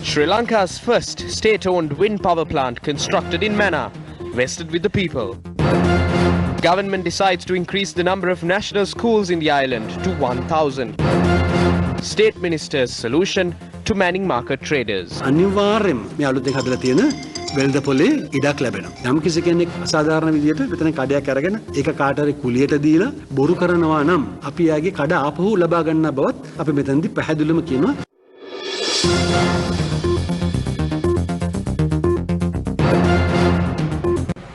Sri Lanka's first state-owned wind power plant constructed in Mannar, vested with the people. Government decides to increase the number of national schools in the island to 1,000. State Minister's solution to manning market traders. වෙල්ද පොලේ ඉඩක් ලැබෙනවා. යම් කිසි කෙනෙක් අසාධාරණ විදියට මෙතන කඩයක් අරගෙන ඒක කාට හරි කුලියට දීලා බොරු කරනවා නම් අපි යාගේ කඩ ආපහු ලබා ගන්න බවත් අපි මෙතනදී පැහැදිලිවම කියනවා.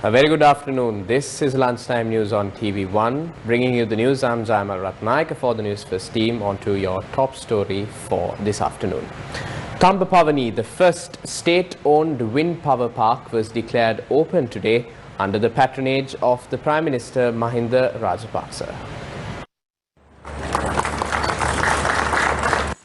A very good afternoon. This is Lunchtime News on TV1. Bringing you the news, I'm Jaimal Ratnayaka for the Newsfirst team. On to your top story for this afternoon. Thambapavani, the first state-owned wind power park, was declared open today under the patronage of the Prime Minister Mahinda Rajapaksa.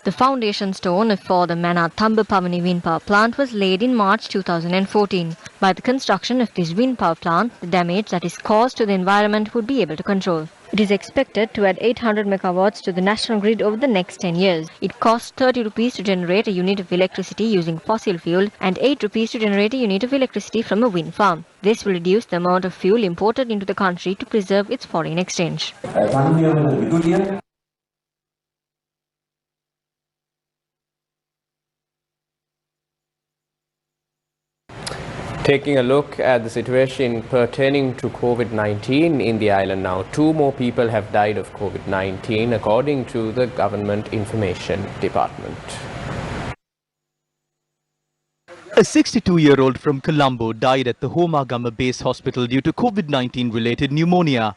The foundation stone for the Mannar Thambapavani wind power plant was laid in March 2014. By the construction of this wind power plant, the damage that is caused to the environment would be able to control. It is expected to add 800 megawatts to the national grid over the next 10 years. It costs 30 rupees to generate a unit of electricity using fossil fuel and 8 rupees to generate a unit of electricity from a wind farm. This will reduce the amount of fuel imported into the country to preserve its foreign exchange. Taking a look at the situation pertaining to COVID-19 in the island now, 2 more people have died of COVID-19 according to the Government Information Department. A 62-year-old from Colombo died at the Homagama Base Hospital due to COVID-19 related pneumonia.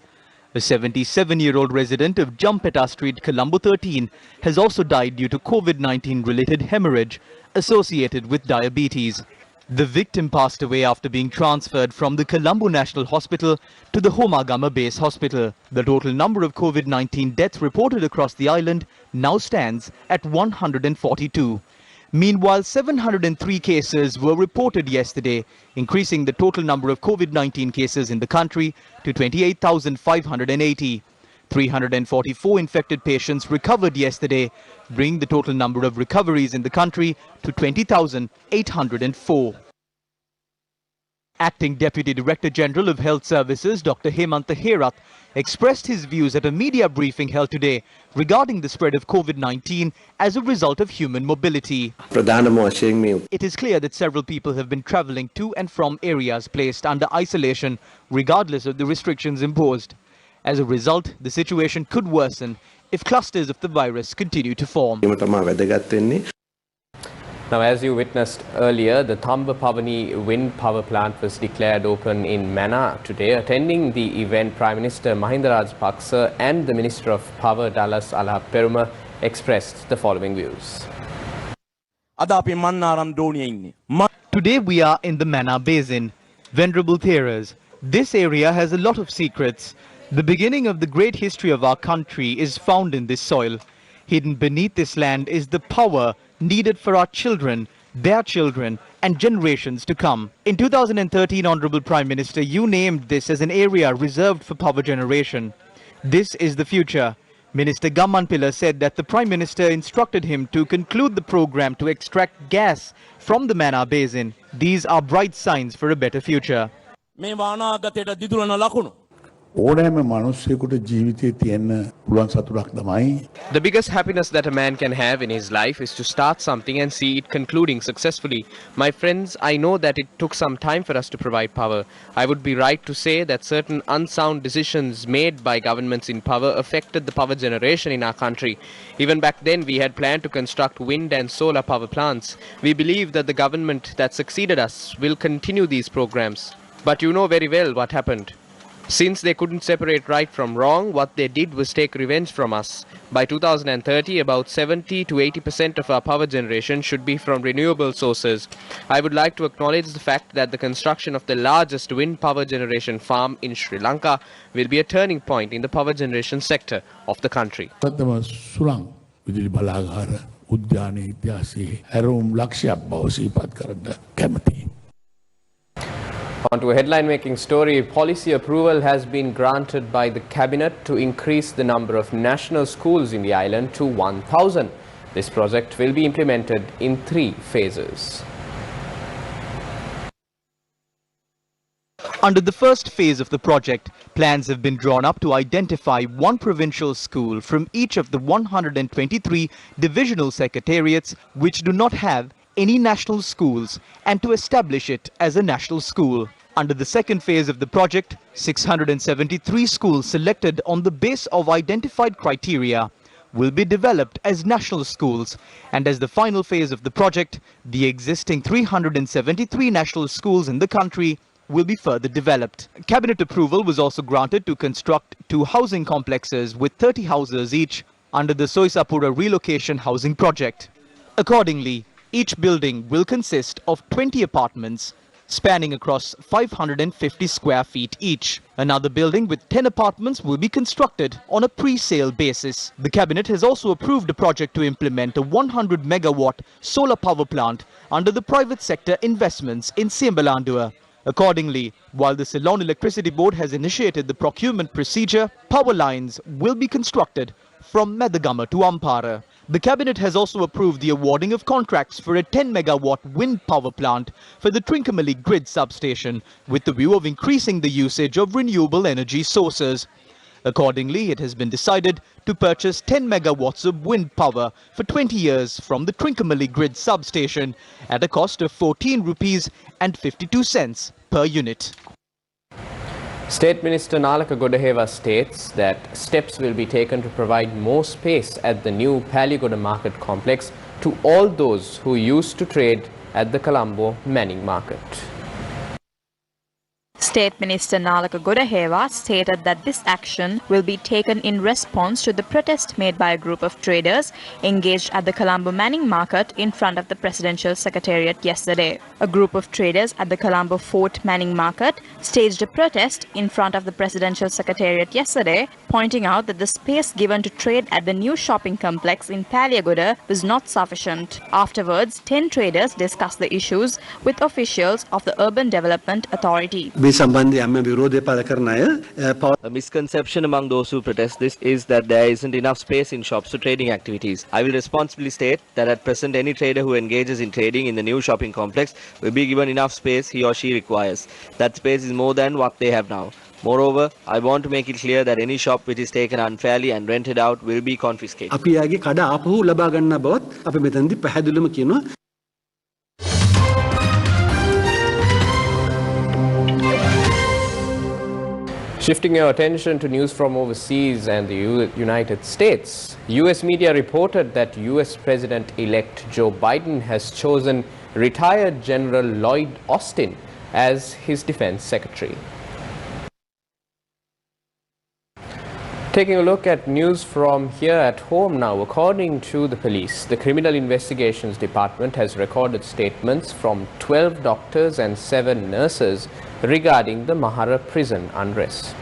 A 77-year-old resident of Jampeta Street, Colombo 13, has also died due to COVID-19 related hemorrhage associated with diabetes. The victim passed away after being transferred from the Colombo National Hospital to the Homagama Base Hospital. The total number of COVID-19 deaths reported across the island now stands at 142. Meanwhile, 703 cases were reported yesterday, increasing the total number of COVID-19 cases in the country to 28,580. 344 infected patients recovered yesterday, bringing the total number of recoveries in the country to 20,804. Acting Deputy Director General of Health Services, Dr. Hemanta Herath, expressed his views at a media briefing held today regarding the spread of COVID-19 as a result of human mobility. It is clear that several people have been travelling to and from areas placed under isolation, regardless of the restrictions imposed. As a result, the situation could worsen if clusters of the virus continue to form. Now, as you witnessed earlier, the Thambapavani wind power plant was declared open in Mannar today. Attending the event, Prime Minister Mahinda Rajapaksa and the Minister of Power, Dallas Alha Peruma, expressed the following views. Today we are in the Mannar Basin. Venerable Theras, this area has a lot of secrets. The beginning of the great history of our country is found in this soil. Hidden beneath this land is the power needed for our children, their children, and generations to come. In 2013, Honorable Prime Minister, you named this as an area reserved for power generation. This is the future. Minister Gamman Pilla said that the Prime Minister instructed him to conclude the program to extract gas from the Mannar Basin. These are bright signs for a better future. The biggest happiness that a man can have in his life is to start something and see it concluding successfully. My friends, I know that it took some time for us to provide power. I would be right to say that certain unsound decisions made by governments in power affected the power generation in our country. Even back then, we had planned to construct wind and solar power plants. We believe that the government that succeeded us will continue these programs. But you know very well what happened. Since they couldn't separate right from wrong, what they did was take revenge from us. By 2030, about 70 to 80% of our power generation should be from renewable sources. I would like to acknowledge the fact that the construction of the largest wind power generation farm in Sri Lanka will be a turning point in the power generation sector of the country. On to a headline-making story. Policy approval has been granted by the Cabinet to increase the number of national schools in the island to 1,000. This project will be implemented in 3 phases. Under the first phase of the project, plans have been drawn up to identify one provincial school from each of the 123 divisional secretariats which do not have any national schools and to establish it as a national school. Under the second phase of the project, 673 schools selected on the base of identified criteria will be developed as national schools, and as the final phase of the project, the existing 373 national schools in the country will be further developed. Cabinet approval was also granted to construct 2 housing complexes with 30 houses each under the Soisapura relocation housing project. Accordingly, each building will consist of 20 apartments spanning across 550 square feet each. Another building with 10 apartments will be constructed on a pre-sale basis. The Cabinet has also approved a project to implement a 100 megawatt solar power plant under the private sector investments in Siembalandua. Accordingly, while the Ceylon Electricity Board has initiated the procurement procedure, power lines will be constructed from Medagama to Ampara. The Cabinet has also approved the awarding of contracts for a 10 megawatt wind power plant for the Trincomalee grid substation with the view of increasing the usage of renewable energy sources. Accordingly, it has been decided to purchase 10 megawatts of wind power for 20 years from the Trincomalee grid substation at a cost of ₹14.52 per unit. State Minister Nalaka Godaheva states that steps will be taken to provide more space at the new Paligoda market complex to all those who used to trade at the Colombo Manning market. State Minister Nalaka Godaheva stated that this action will be taken in response to the protest made by a group of traders engaged at the Colombo Manning market in front of the Presidential Secretariat yesterday. A group of traders at the Colombo Fort Manning market staged a protest in front of the Presidential Secretariat yesterday, pointing out that the space given to trade at the new shopping complex in Paliagoda was not sufficient. Afterwards, 10 traders discussed the issues with officials of the Urban Development Authority. A misconception among those who protest this is that there isn't enough space in shops for trading activities. I will responsibly state that at present any trader who engages in trading in the new shopping complex will be given enough space he or she requires. That space is more than what they have now. Moreover, I want to make it clear that any shop which is taken unfairly and rented out will be confiscated. Shifting your attention to news from overseas and the United States, US media reported that US President-elect Joe Biden has chosen retired General Lloyd Austin as his defense secretary. Taking a look at news from here at home now, according to the police, the Criminal Investigations Department has recorded statements from 12 doctors and 7 nurses regarding the Mahara prison unrest.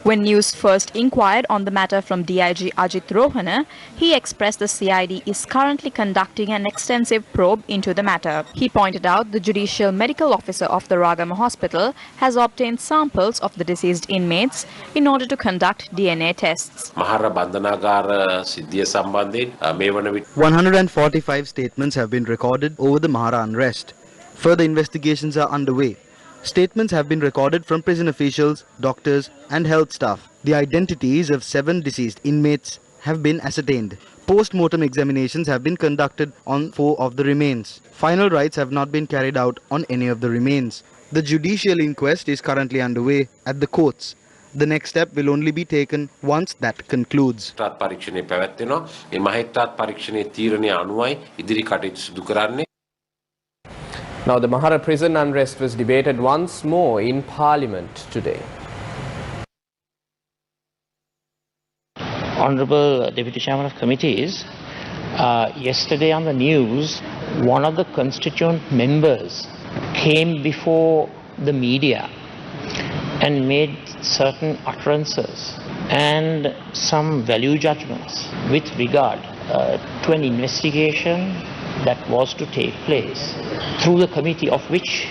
When News First inquired on the matter from DIG Ajit Rohana, he expressed the CID is currently conducting an extensive probe into the matter. He pointed out the Judicial Medical Officer of the Ragama Hospital has obtained samples of the deceased inmates in order to conduct DNA tests. 145 statements have been recorded over the Mahara unrest. Further investigations are underway. Statements have been recorded from prison officials, doctors and health staff. The identities of 7 deceased inmates have been ascertained. Post-mortem examinations have been conducted on 4 of the remains. Final rites have not been carried out on any of the remains. The judicial inquest is currently underway at the courts. The next step will only be taken once that concludes. Now, the Mahara prison unrest was debated once more in Parliament today. Honourable Deputy Chairman of Committees, yesterday on the news, one of the constituent members came before the media and made certain utterances and some value judgments with regard to an investigation that was to take place through the committee of which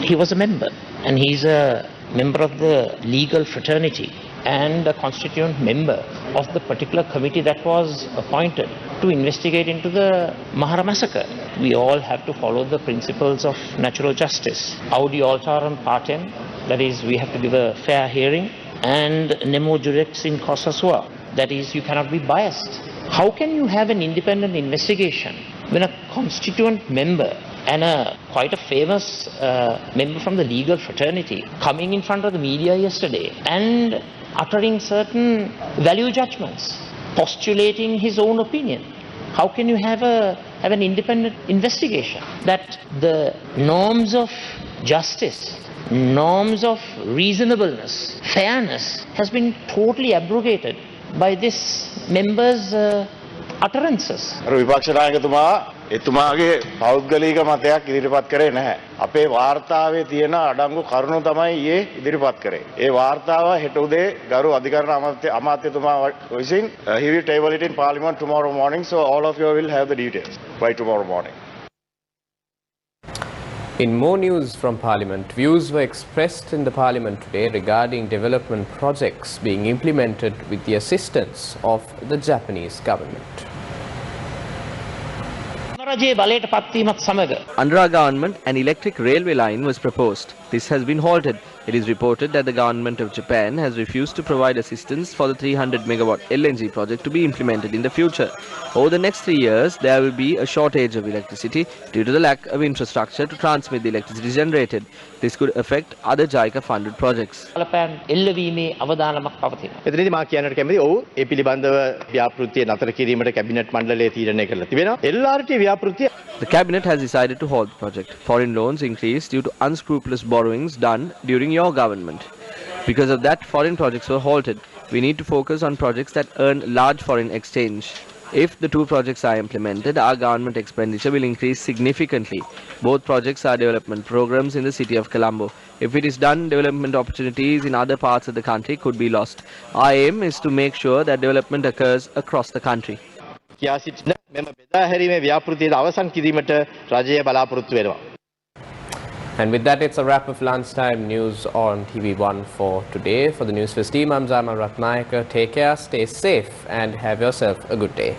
he was a member. And he's a member of the legal fraternity and a constituent member of the particular committee that was appointed to investigate into the Mahara massacre. We all have to follow the principles of natural justice. Audi alteram partem, that is, we have to give a fair hearing, and nemo jurex in causa sua, that is, you cannot be biased. How can you have an independent investigation when a constituent member and quite a famous member from the legal fraternity coming in front of the media yesterday and uttering certain value judgments, postulating his own opinion? How can you have an independent investigation? That the norms of justice, norms of reasonableness, fairness has been totally abrogated by this member's utterances. එතුමාගේ පෞද්ගලික මතයක් ඉදිරිපත් කරේ නැහැ. අපේ වාර්තාවේ තියෙන අඩංගු කරුණු තමයි ඊයේ ඉදිරිපත් කරේ. ඒ වාර්තාව හෙට උදේ ගරු අධිකරණ අමාත්‍යතුමා විසින් he will table it in parliament tomorrow morning, so all of you will have the details by tomorrow morning. In more news from Parliament, views were expressed in the Parliament today regarding development projects being implemented with the assistance of the Japanese government. Under our government, an electric railway line was proposed. This has been halted. It is reported that the government of Japan has refused to provide assistance for the 300 megawatt LNG project to be implemented in the future. Over the next 3 years, there will be a shortage of electricity due to the lack of infrastructure to transmit the electricity generated. This could affect other JICA funded projects. එතනදී මා කියන්නට කැමති ඔව් ඒ පිළිබඳව ව්‍යාපෘතිය නතර කිරීමට cabinet මණ්ඩලය තීරණය කළා තිබෙනවා. LRT ව්‍යාපෘතිය The cabinet has decided to halt the project. Foreign loans increased due to unscrupulous borrowings done during your government. Because of that, foreign projects were halted. We need to focus on projects that earn large foreign exchange. If the two projects are implemented, our government expenditure will increase significantly. Both projects are development programs in the city of Colombo. If it is done, development opportunities in other parts of the country could be lost. Our aim is to make sure that development occurs across the country. කියා සිටින මෙම බෙදා හැරීමේ ව්‍යාපෘතිය අවසන් කිරීමට රජය බලාපොරොත්තු වෙනවා. And with that, it's a wrap of lunchtime news on TV1 for today. For the Newsfirst team, I'm Zama Ratnayaka. Take care, stay safe, and have yourself a good day.